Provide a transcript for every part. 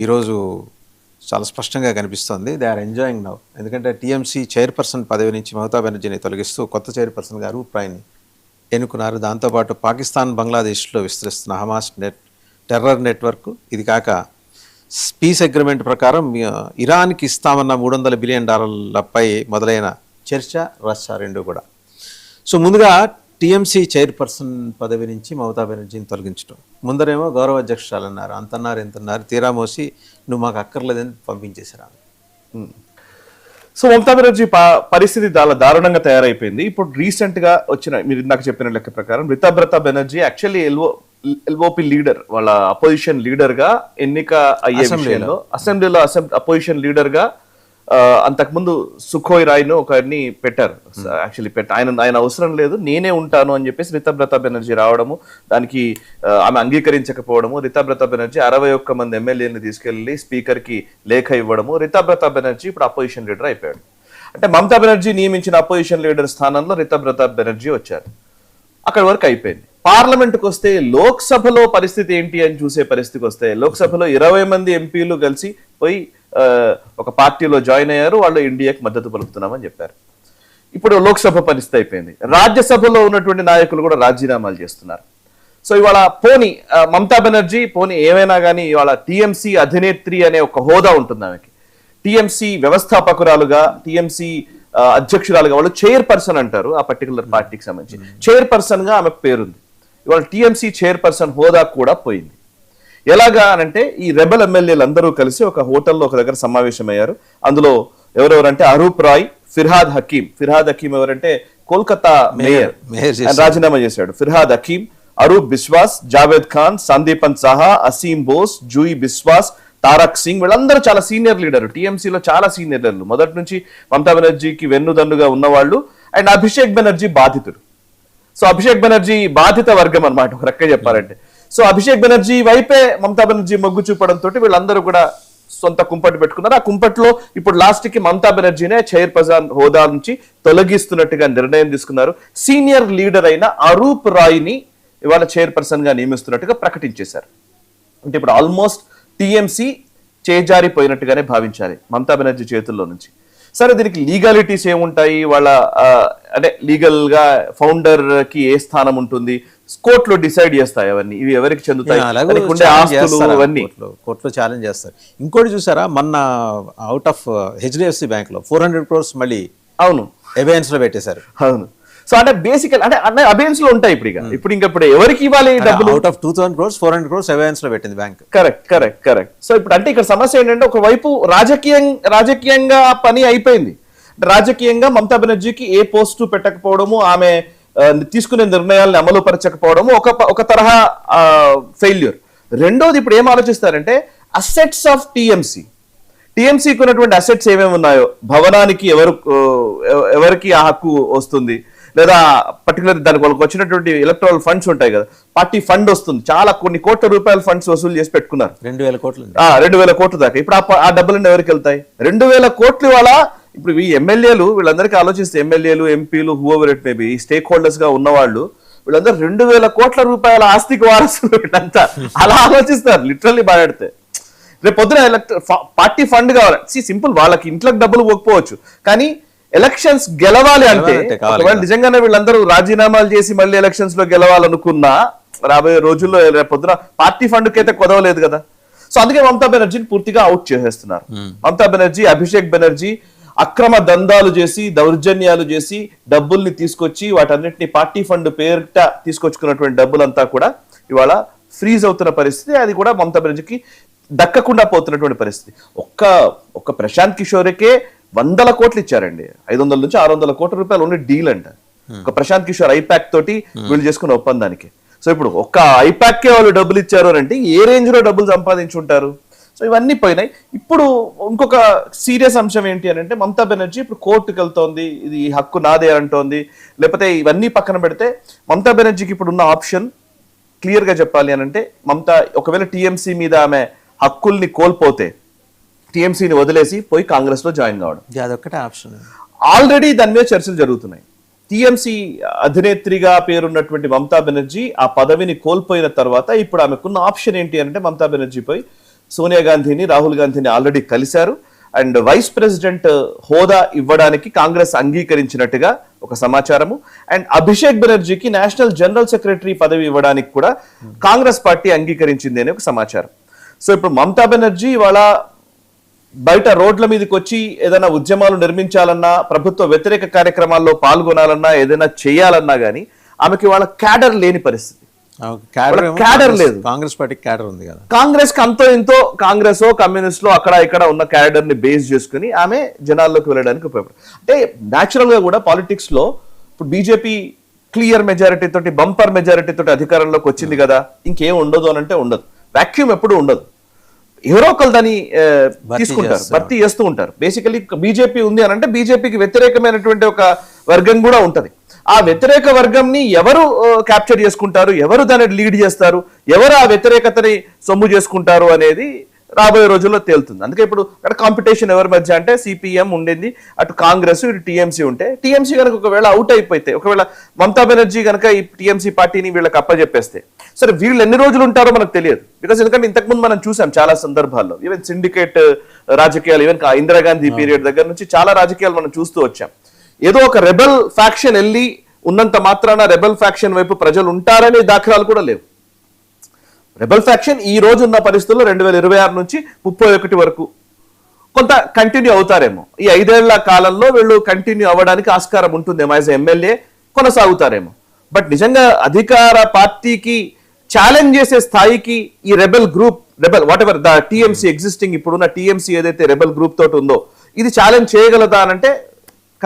ఈరోజు చాలా స్పష్టంగా కనిపిస్తోంది. They are enjoying now. ఎందుకంటే టీఎంసీ చైర్పర్సన్ పదవి నుంచి మమతా బెనర్జీని తొలగిస్తూ కొత్త చైర్పర్సన్ గారు ప్రాయిని ఎన్నుకున్నారు. దాంతోపాటు పాకిస్తాన్, బంగ్లాదేశ్లో విస్తరిస్తున్న హమాస్ టెర్రర్ నెట్వర్క్, ఇది కాక పీస్ అగ్రిమెంట్ ప్రకారం ఇరాన్కి ఇస్తామన్న $300 బిలియన్ మొదలైన చర్చ, రష్యా రెండు కూడా. సో ముందుగా టీఎంసీ చైర్పర్సన్ పదవి నుంచి మమతా బెనర్జీని తొలగించడం, ముందరేమో గౌరవ అధ్యక్షురాలు అన్నారు, అంతన్నారు ఇంతన్నారు, తీరా మోసి నువ్వు మాకు అక్కర్లేదని పంపించేశారు. సో మమతా బెనర్జీ పరిస్థితి చాలా దారుణంగా తయారైపోయింది. ఇప్పుడు రీసెంట్ గా వచ్చిన మీరు ఇందాక చెప్పిన లెక్క ప్రకారం Ritabrata Banerjee actually LOP leader, వాళ్ళ అపోజిషన్ లీడర్ గా ఎన్నిక అయ్యే విషయంలో అసెంబ్లీలో అపోజిషన్ లీడర్ గా అంతకుముందు సుఖోయ్ రాయ్ను ఒకరిని పెట్టారు. యాక్చువల్లీ ఆయన అవసరం లేదు, నేనే ఉంటాను అని చెప్పేసి రితబ్రత బెనర్జీ రావడము, దానికి ఆమె అంగీకరించకపోవడము, రితబ్రత బెనర్జీ 61 మంది ఎమ్మెల్యేని తీసుకెళ్లి స్పీకర్ కి లేఖ ఇవ్వడము, రితబ్రత బెనర్జీ ఇప్పుడు అపోజిషన్ లీడర్ అయిపోయాడు. అంటే మమతా బెనర్జీ నియమించిన అపోజిషన్ లీడర్ స్థానంలో రితబ్రత బెనర్జీ వచ్చారు. అక్కడి వరకు అయిపోయింది. పార్లమెంట్కి వస్తే లోక్సభలో పరిస్థితి ఏంటి అని చూసే పరిస్థితికి వస్తే లోక్సభలో 20 మంది ఎంపీలు కలిసి పోయి ఒక పార్టీలో జాయిన్ అయ్యారు. వాళ్ళు ఇండియాకి మద్దతు పలుకుతున్నామని చెప్పారు. ఇప్పుడు లోక్సభ పరిస్థితి అయిపోయింది. రాజ్యసభలో ఉన్నటువంటి నాయకులు కూడా రాజీనామాలు చేస్తున్నారు. సో ఇవాళ పోనీ మమతా బెనర్జీ పోనీ ఏమైనా కానీ ఇవాళ టీఎంసీ అధినేత్రి అనే ఒక హోదా ఉంటుంది ఆమెకి. టీఎంసీ వ్యవస్థాపకురాలుగా, టీఎంసీ అధ్యక్షురాలుగా, వాళ్ళు చైర్పర్సన్ అంటారు ఆ పర్టికులర్ పార్టీకి సంబంధించి. చైర్పర్సన్ గా ఆమెకు పేరుంది. ఇవాళ టీఎంసీ చైర్పర్సన్ హోదా కూడా పోయింది. ఎలాగా అనంటే ఈ రెబల్ ఎమ్మెల్యేలు అందరూ కలిసి ఒక హోటల్లో ఒక దగ్గర సమావేశమయ్యారు. అందులో ఎవరెవరంటే అరూప్ రాయ్, ఫిర్హాద్ హకీం ఎవరంటే కోల్కతా మేయర్ రాజీనామా చేశాడు. ఫిర్హాద్ హకీం, అరూప్ బిస్వాస్, జావేద్ ఖాన్, సందీపన్ సాహా, అసీం బోస్, జూయి బిస్వాస్, తారక్ సింగ్, వీళ్ళందరూ చాలా సీనియర్ లీడర్, టీఎంసీలో చాలా సీనియర్ లీడర్లు, మొదటి నుంచి మమతా బెనర్జీకి వెన్నుదన్నుగా ఉన్నవాళ్ళు. అండ్ అభిషేక్ బెనర్జీ బాధితుడు. సో అభిషేక్ బెనర్జీ బాధిత వర్గం అనమాట ఒక రకంగా చెప్పాలంటే. సో అభిషేక్ బెనర్జీ వైపే మమతా బెనర్జీ మొగ్గు చూపడంతో వీళ్ళందరూ కూడా సొంత కుంపటి పెట్టుకున్నారు. ఆ కుంపట్లో ఇప్పుడు లాస్ట్ కి మమతా బెనర్జీనే చైర్పర్సన్ హోదా నుంచి తొలగిస్తున్నట్టుగా నిర్ణయం తీసుకున్నారు. సీనియర్ లీడర్ అయిన అరూప్ రాయ్ ని ఇవాళ చైర్పర్సన్ గా నియమిస్తున్నట్టుగా ప్రకటించేశారు. అంటే ఇప్పుడు ఆల్మోస్ట్ టీఎంసీ చేజారిపోయినట్టుగానే భావించాలి మమతా బెనర్జీ చేతుల్లో నుంచి. సరే, దీనికి లీగాలిటీస్ ఏముంటాయి, వాళ్ళ అంటే లీగల్ గా ఫౌండర్ కి ఏ స్థానం ఉంటుంది, కోర్టులో డిసైడ్ చేస్తాయి అవన్నీ, ఇవి ఎవరికి చెందుతాయి, కోర్టులో ఛాలెంజ్ చేస్తారు. ఇంకోటి చూసారా, మొన్న అవుట్ ఆఫ్ హెచ్డిఎఫ్సి బ్యాంక్ లో 400 crores మళ్ళీ అవును అబేయన్స్ లో పెట్టేశారు. అవును. సో అంటే బేసికల్ అంటే అబేయన్స్ లో ఉంటాయి ఇప్పుడు ఎవరికి ఇవ్వాలి డబ్బులు? అవుట్ ఆఫ్ 2000 crores 400 crores అబేయన్స్ లో పెట్టింది బ్యాంక్. కరెక్ట్. సో ఇప్పుడు అంటే ఇక్కడ సమస్య ఏంటంటే ఒకవైపు రాజకీయంగా పని అయిపోయింది. రాజకీయంగా మమతా బెనర్జీకి ఏ పోస్టు పెట్టకపోవడము, ఆమె తీసుకునే నిర్ణయాలను అమలు పరచకపోవడము ఒక తరహా ఫెయిల్యూర్. రెండోది ఇప్పుడు ఏం ఆలోచిస్తారంటే అసెట్స్ ఆఫ్ టీఎంసీకి ఉన్నటువంటి అసెట్స్ ఏమేమి ఉన్నాయో, భవనానికి ఎవరికి ఆ హక్కు వస్తుంది, లేదా పర్టికులర్ దానికి వాళ్ళకి వచ్చినటువంటి ఎలక్ట్రల్ ఫండ్స్ ఉంటాయి కదా, పార్టీ ఫండ్ వస్తుంది, చాలా కొన్ని కోట్ల రూపాయల ఫండ్స్ వసూలు చేసి పెట్టుకున్నారు, 2000 కోట్ల దాకా. ఇప్పుడు ఆ డబ్బులన్నీ ఎవరికి వెళ్తాయి? 2000 కోట్లు వాళ్ళ. ఇప్పుడు ఈ ఎమ్మెల్యేలు వీళ్ళందరికీ ఆలోచిస్తే, ఎమ్మెల్యేలు, ఎంపీలు, whoever it may be, stake holders గా ఉన్నవాళ్ళు వీళ్ళందరూ 2000 కోట్ల రూపాయల ఆస్తికి వారసులు. వీళ్ళంతా అలా ఆలోచిస్తారు లిటరల్లీ మాట్లాడితే. రేపు పొద్దున పార్టీ ఫండ్ కావాలి. సింపుల్, వాళ్ళకి ఇంట్లోకి డబ్బులు పోకపోవచ్చు, కానీ ఎలక్షన్స్ గెలవాలి అంటే ఒకవేళ నిజంగానే వీళ్ళందరూ రాజీనామాలు చేసి మళ్ళీ ఎలక్షన్స్ లో గెలవాలనుకున్నా రాబోయే రోజుల్లో పొద్దున పార్టీ ఫండ్ కి అయితే కుదవలేదు కదా. సో అందుకే మమతా బెనర్జీని పూర్తిగా అవుట్ చేసేస్తున్నారు. మమతా బెనర్జీ, అభిషేక్ బెనర్జీ అక్రమ దందాలు చేసి, దౌర్జన్యాలు చేసి, డబ్బుల్ని తీసుకొచ్చి వాటన్నిటిని పార్టీ ఫండ్ పేరిట తీసుకొచ్చుకున్నటువంటి డబ్బులంతా కూడా ఇవాళ ఫ్రీజ్ అవుతున్న పరిస్థితి. అది కూడా మమతా బెనర్జీకి దక్కకుండా పోతున్నటువంటి పరిస్థితి. ఒక్క ప్రశాంత్ కిషోర్కే 100 కోట్లు ఇచ్చారండి. 500 నుంచి 600 కోట్ల రూపాయలు ఓన్లీ డీల్ అంట. ఒక ప్రశాంత్ కిషోర్ ఐపాక్ తోటి వీళ్ళు చేసుకున్న ఒప్పందానికి. సో ఇప్పుడు ఒక్క ఐపాక్కే వాళ్ళు డబ్బులు ఇచ్చారు అంటే ఏ రేంజ్ లో డబ్బులు సంపాదించుంటారు. సో ఇవన్నీ పోయినాయి. ఇప్పుడు ఇంకొక సీరియస్ అంశం ఏంటి అని అంటే మమతా బెనర్జీ ఇప్పుడు కోర్టుకు వెళ్తోంది, ఇది హక్కు నాదే అంటోంది. లేకపోతే ఇవన్నీ పక్కన పెడితే మమతా బెనర్జీకి ఇప్పుడు ఉన్న ఆప్షన్ క్లియర్ గా చెప్పాలి అని అంటే, మమతా ఒకవేళ టీఎంసీ మీద ఆమె హక్కుల్ని కోల్పోతే టీఎంసీని వదిలేసి పోయి కాంగ్రెస్ లో జాయిన్ కావడం, అదొక్కటే ఆప్షన్. ఆల్రెడీ దాని మీద చర్చలు జరుగుతున్నాయి. టీఎంసీ అధినేత్రిగా పేరున్నటువంటి మమతా బెనర్జీ ఆ పదవిని కోల్పోయిన తర్వాత ఇప్పుడు ఆమెకున్న ఆప్షన్ ఏంటి అంటే మమతా బెనర్జీ పోయి సోనియా గాంధీని రాహుల్ గాంధీని ఆల్రెడీ కలిశారు. అండ్ వైస్ ప్రెసిడెంట్ హోదా ఇవ్వడానికి కాంగ్రెస్ అంగీకరించినట్టుగా ఒక సమాచారము. అండ్ అభిషేక్ బెనర్జీకి నేషనల్ జనరల్ సెక్రటరీ పదవి ఇవ్వడానికి కూడా కాంగ్రెస్ పార్టీ అంగీకరించింది అనే ఒక సమాచారం. సో ఇప్పుడు మమతా బెనర్జీ ఇవాళ బయట రోడ్ల మీదకి వచ్చి ఏదైనా ఉద్యమాలు నిర్మించాలన్నా, ప్రభుత్వ వ్యతిరేక కార్యక్రమాల్లో పాల్గొనాలన్నా, ఏదైనా చేయాలన్నా గానీ ఆమెకి వాళ్ళ క్యాడర్ లేని పరిస్థితి. క్యాడర్ లేదు. కాంగ్రెస్ పార్టీకి క్యాడర్ ఉంది కదా. కాంగ్రెస్ కి అంతో ఇంతో కాంగ్రెస్ కమ్యూనిస్ట్ లో అక్కడ ఇక్కడ ఉన్న క్యాడర్ ని బేస్ చేసుకుని ఆమె జనాల్లోకి వెళ్ళడానికి ఉపయోగపడుతుంది. అంటే న్యాచురల్ గా కూడా పాలిటిక్స్ లో ఇప్పుడు బీజేపీ క్లియర్ మెజారిటీ తోటి, బంపర్ మెజారిటీ తోటి అధికారంలోకి వచ్చింది కదా, ఇంకేం ఉండదు అని అంటే ఉండదు. వాక్యూమ్ ఎప్పుడు ఉండదు. ఎవరో ఒకరు దాన్ని తీసుకుంటారు, భర్తీ చేస్తూ ఉంటారు. బేసికలీ బీజేపీ ఉంది అని అంటే బీజేపీకి వ్యతిరేకమైనటువంటి ఒక వర్గం కూడా ఉంటది. ఆ వ్యతిరేక వర్గంని ఎవరు క్యాప్చర్ చేసుకుంటారు, ఎవరు దాన్ని లీడ్ చేస్తారు, ఎవరు ఆ వ్యతిరేకతని సొమ్ము చేసుకుంటారు అనేది రాబోయే రోజుల్లో తేలుతుంది. అందుకే ఇప్పుడు అక్కడ కాంపిటీషన్ ఎవరి మధ్య అంటే సిపిఎం ఉండేది, అటు కాంగ్రెస్, ఇటు టీఎంసీ ఉంటే, టీఎంసీ కనుక ఒకవేళ అవుట్ అయిపోతే, ఒకవేళ మమతా బెనర్జీ కనుక ఈ టీఎంసీ పార్టీని వీళ్ళకి అప్పచెప్పేస్తే, సరే వీళ్ళు ఎన్ని రోజులు ఉంటారో మనకు తెలియదు. బికాస్ ఎందుకంటే ఇంతకుముందు మనం చూసాం చాలా సందర్భాల్లో, ఈవెన్ సిండికేట్ రాజకీయాలు, ఈవెన్ ఇందిరాగాంధీ పీరియడ్ దగ్గర నుంచి చాలా రాజకీయాలు మనం చూస్తూ వచ్చాం. ఏదో ఒక రెబెల్ ఫ్యాక్షన్ వెళ్ళి ఉన్నంత మాత్రాన రెబెల్ ఫ్యాక్షన్ వైపు ప్రజలు ఉంటారనే దాఖలాలు కూడా లేవు. రెబెల్ ఫ్యాక్షన్ ఈ రోజు ఉన్న పరిస్థితుల్లో 2026 నుంచి 31 వరకు కొంత కంటిన్యూ అవుతారేమో. ఈ 5 ఏళ్ల కాలంలో వీళ్ళు కంటిన్యూ అవ్వడానికి ఆస్కారం ఉంటుందేమో, యాజ్ ఎమ్మెల్యే కొనసాగుతారేమో. బట్ నిజంగా అధికార పార్టీకి ఛాలెంజ్ చేసే స్థాయికి ఈ rebel what ever the TMC existing, ఇప్పుడున్న టీఎంసీ ఏదైతే రెబెల్ గ్రూప్ తోటి ఉందో, ఇది ఛాలెంజ్ చేయగలదా అనంటే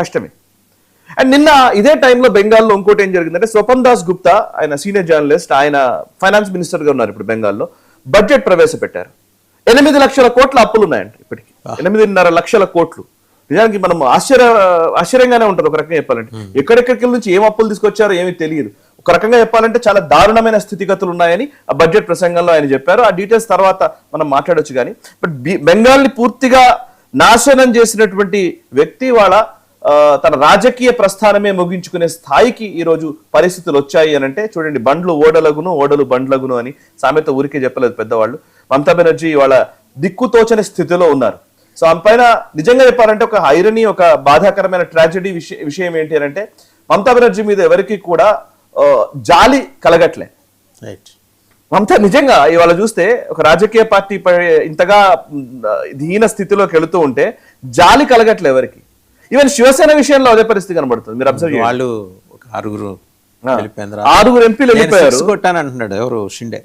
కష్టమే. అండ్ నిన్న ఇదే టైంలో బెంగాల్లో ఇంకోటి ఏం జరిగిందంటే, స్వపన్ దాస్ గుప్తా, ఆయన సీనియర్ జర్నలిస్ట్, ఆయన ఫైనాన్స్ మినిస్టర్ గా ఉన్నారు ఇప్పుడు బెంగాల్లో, బడ్జెట్ ప్రవేశపెట్టారు. 8 లక్షల కోట్ల అప్పులు ఉన్నాయంట ఇప్పటికి, 8.5 లక్షల కోట్లు. నిజానికి మనం ఆశ్చర్యంగానే ఉంటుంది ఒక రకంగా చెప్పాలంటే. ఎక్కడెక్కడికి నుంచి ఏం అప్పులు తీసుకొచ్చారో ఏమీ తెలియదు. ఒక రకంగా చెప్పాలంటే చాలా దారుణమైన స్థితిగతులు ఉన్నాయని ఆ బడ్జెట్ ప్రసంగంలో ఆయన చెప్పారు. ఆ డీటెయిల్స్ తర్వాత మనం మాట్లాడొచ్చు కానీ, బట్ బెంగాల్ని పూర్తిగా నాశనం చేసినటువంటి వ్యక్తి వాళ్ళ తన రాజకీయ ప్రస్థానమే ముగించుకునే స్థాయికి ఈ రోజు పరిస్థితులు వచ్చాయి అని అంటే చూడండి. బండ్లు ఓడలగును, ఓడలు బండ్లగును అని సామెత ఊరికే చెప్పలేదు పెద్దవాళ్ళు. మమతా బెనర్జీ వాళ్ళ దిక్కుతోచని స్థితిలో ఉన్నారు. సో ఆమె పైన నిజంగా చెప్పాలంటే ఒక ఐరనీ, ఒక బాధాకరమైన ట్రాజెడీ విషయం ఏంటి అని అంటే, మమతా బెనర్జీ మీద ఎవరికి కూడా జాలి కలగట్లే. మమతా నిజంగా ఇవాళ చూస్తే ఒక రాజకీయ పార్టీ ఇంతగా దీన స్థితిలోకి వెళుతూ ఉంటే జాలి కలగట్లే ఎవరికి. ఈవెన్ శివసేన విషయంలో అదే పరిస్థితి కనబడుతుంది. మీరు అబ్జర్వ్ చేయండి. వాళ్ళు ఒక 6 ఎంపీలు వెళ్ళిపోయారు. కొట్టానంటున్నాడు ఎవరు, షిండే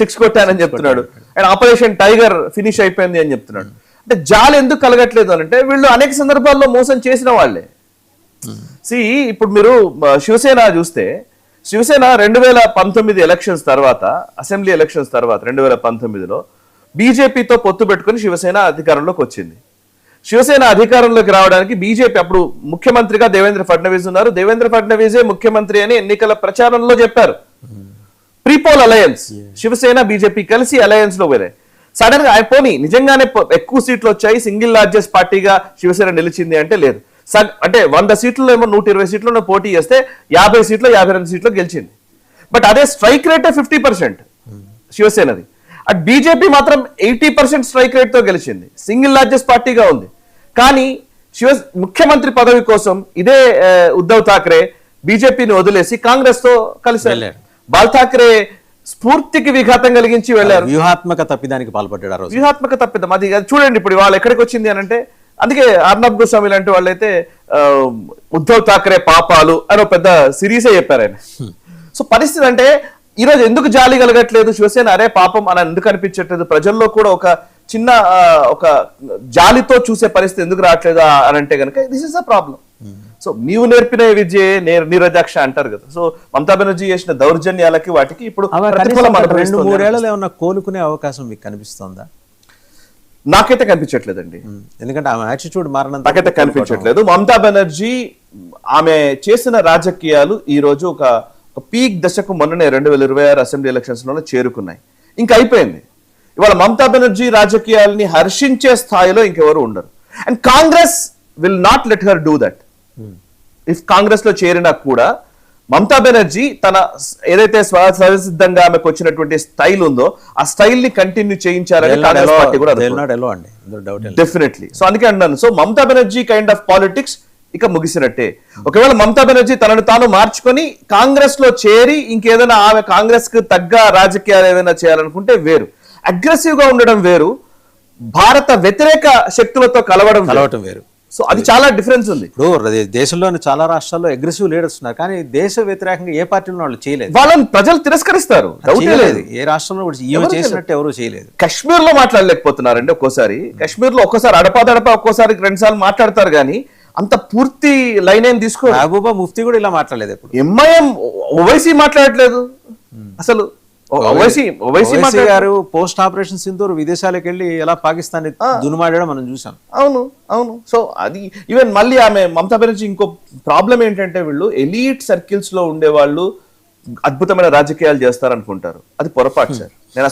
6 కొట్టానని చెప్తున్నాడు. అండ్ ఆపరేషన్ టైగర్ ఫినిష్ అయిపోయింది అని చెప్తున్నాడు. అంటే జాలి ఎందుకు కలగట్లేదు అని అంటే, వీళ్ళు అనేక సందర్భాల్లో మోసం చేసిన వాళ్ళే. ఇప్పుడు మీరు శివసేన చూస్తే, శివసేన 2019 ఎలక్షన్స్ తర్వాత, అసెంబ్లీ ఎలక్షన్స్ తర్వాత 2019లో బీజేపీతో పొత్తు పెట్టుకుని శివసేన అధికారంలోకి వచ్చింది. శివసేన అధికారంలోకి రావడానికి బీజేపీ, అప్పుడు ముఖ్యమంత్రిగా దేవేంద్ర ఫడ్నవీస్ ఉన్నారు, దేవేంద్ర ఫడ్నవీసే ముఖ్యమంత్రి అని ఎన్నికల ప్రచారంలో చెప్పారు. ప్రీపోల్ అలయన్స్, శివసేన బీజేపీ కలిసి అలయన్స్ లో వెళ్ళాయి. సడన్ గా అయిపోయి నిజంగానే ఎక్కువ సీట్లు వచ్చాయి, సింగిల్ లార్జెస్ట్ పార్టీగా శివసేన నిలిచింది అంటే లేదు. అంటే 100 సీట్లు ఏమో 120 సీట్లలో పోటీ చేస్తే 50 సీట్లు 52 సీట్లు గెలిచింది. బట్ అదే స్ట్రైక్ రేట్ 50% శివసేనది. అట్ బీజేపీ మాత్రం 80% స్ట్రైక్ రేట్ తో గెలిచింది, సింగిల్ లార్జెస్ట్ పార్టీగా ఉంది. కానీ ముఖ్యమంత్రి పదవి కోసం ఇదే ఉద్ధవ్ ఠాక్రే బీజేపీని వదిలేసి కాంగ్రెస్ తో కలిసి వెళ్ళారు. బాల్ ఠాక్రే స్ఫూర్తికి విఘాతం కలిగించి వెళ్ళారు. వ్యూహాత్మక తప్పిదానికి పాల్పడ్డారు. వ్యూహాత్మక తప్పిదం అది చూడండి. ఇప్పుడు వాళ్ళు ఎక్కడికి వచ్చింది అని అంటే, అందుకే అర్నబ్ గోస్వామి లాంటి వాళ్ళైతే ఉద్ధవ్ ఠాక్రే పాపాలు అని ఒక పెద్ద సిరీసే చెప్పారు ఆయన. సో పరిస్థితి అంటే ఈరోజు ఎందుకు జాలి కలగట్లేదు శివసేన, అరే పాపం అని ఎందుకు అనిపించట్లేదు, ప్రజల్లో కూడా ఒక చిన్న ఒక జాలితో చూసే పరిస్థితి ఎందుకు రావట్లేదు అని అంటే కనుక this is a problem. So నీవు నేర్పిన విద్య నీరజాక్ష అంటారు కదా. సో మమతా బెనర్జీ చేసిన దౌర్జన్యాలకి వాటికి ఇప్పుడు 2-3 ఏళ్లలో ఏమన్నా కోలుకునే అవకాశం మీకు కనిపిస్తుందా? నాకైతే కనిపించట్లేదండి. ఎందుకంటే ఆమె యాటిట్యూడ్ మారడం నాకైతే కనిపించట్లేదు. మమతా బెనర్జీ ఆమె చేసిన రాజకీయాలు ఈ రోజు ఒక పీక్ దశకు మొన్ననే 2026 అసెంబ్లీ ఎలక్షన్స్ లోనే చేరుకున్నాయి. ఇంకా అయిపోయింది. ఇవాళ మమతా బెనర్జీ రాజకీయాలని హర్షించే స్థాయిలో ఇంకెవరు ఉండరు. And Congress will not let her do that. If Congress లో చేరినా కూడా మమతా బెనర్జీ తన ఏదైతే స్వసిద్ధంగా ఆమెకు వచ్చినటువంటి స్టైల్ ఉందో ఆ స్టైల్ ని కంటిన్యూ చేయించాలని కాంగ్రెస్ పార్టీ కూడా డెఫినెట్లీ. సో అందుకే అన్నాను, so Mamata Banerjee kind of politics ఇక ముగిసినట్టే. ఒకవేళ మమతా బెనర్జీ తనను తాను మార్చుకొని కాంగ్రెస్ లో చేరి ఇంకేదైనా ఆమె కాంగ్రెస్ కు తగ్గ రాజకీయాలు ఏదైనా చేయాలనుకుంటే వేరు, అగ్రెసివ్ గా ఉండడం వేరు, భారత వ్యతిరేక శక్తులతో కలవడం వేరు. సో అది చాలా డిఫరెన్స్ ఉంది. ఇప్పుడు దేశంలోని చాలా రాష్ట్రాల్లో అగ్రెసివ్ లీడర్స్ ఉన్నారు, కానీ దేశ వ్యతిరేకంగా ఏ పార్టీలో వాళ్ళు చేయలేదు. వాళ్ళని ప్రజలు తిరస్కరిస్తారు, లేదు. ఏ రాష్ట్రంలో కూడా చేసినట్టు ఎవరు చేయలేదు. కశ్మీర్ లో మాట్లాడలేకపోతున్నారండి. ఒక్కోసారి కశ్మీర్ లో ఒక్కోసారి అడపాదడపా ఒక్కోసారి 2 సార్లు మాట్లాడతారు, కానీ అంత పూర్తి లైన్ ఏం తీసుకో. మహబూబా ముఫ్తీ కూడా ఇలా మాట్లాడలేదు. ఇప్పుడు ఎంఐఎం ఓవైసీ మాట్లాడలేదు అసలు. ఓవైసీ గారు పోస్ట్ ఆపరేషన్ సింధూర్ విదేశాలకు వెళ్ళి ఎలా పాకిస్తాన్ దునుమాడడం మనం చూసాం. అవును. సో అది ఈవెన్ మళ్ళీ ఆమె మమతా బెనర్జీ ఇంకో ప్రాబ్లం ఏంటంటే, వీళ్ళు ఎలీట్ సర్కిల్స్ లో ఉండే వాళ్ళు అద్భుతమైన రాజకీయాలు చేస్తారనుకుంటారు. అది పొరపాటు సార్. నేను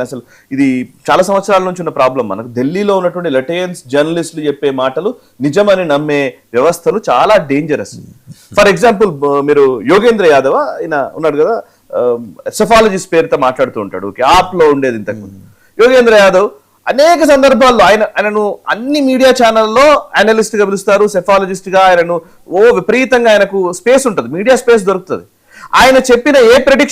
అసలు ఇది చాలా సంవత్సరాల నుంచి ఉన్న ప్రాబ్లం. మనకు ఢిల్లీలో ఉన్నటువంటి లెటయన్స్ జర్నలిస్టులు చెప్పే మాటలు నిజమని నమ్మే వ్యవస్థలు చాలా డేంజరస్. ఫర్ ఎగ్జాంపుల్ మీరు యోగేంద్ర యాదవ్ ఆయన ఉన్నాడు కదా, సెఫాలజిస్ట్ పేరుతో మాట్లాడుతూ ఉంటాడు. యాప్ లో ఉండేది ఇంతకుముందు. యోగేంద్ర యాదవ్ అనేక సందర్భాల్లో ఆయనను అన్ని మీడియా ఛానల్లో అనలిస్ట్ గా పిలుస్తారు, సెఫాలజిస్ట్ గా. ఆయనను విపరీతంగా ఆయనకు స్పేస్ ఉంటుంది, మీడియా స్పేస్ దొరుకుతుంది. ఆయన చెప్పిన ఏ ప్రెడిక్షన్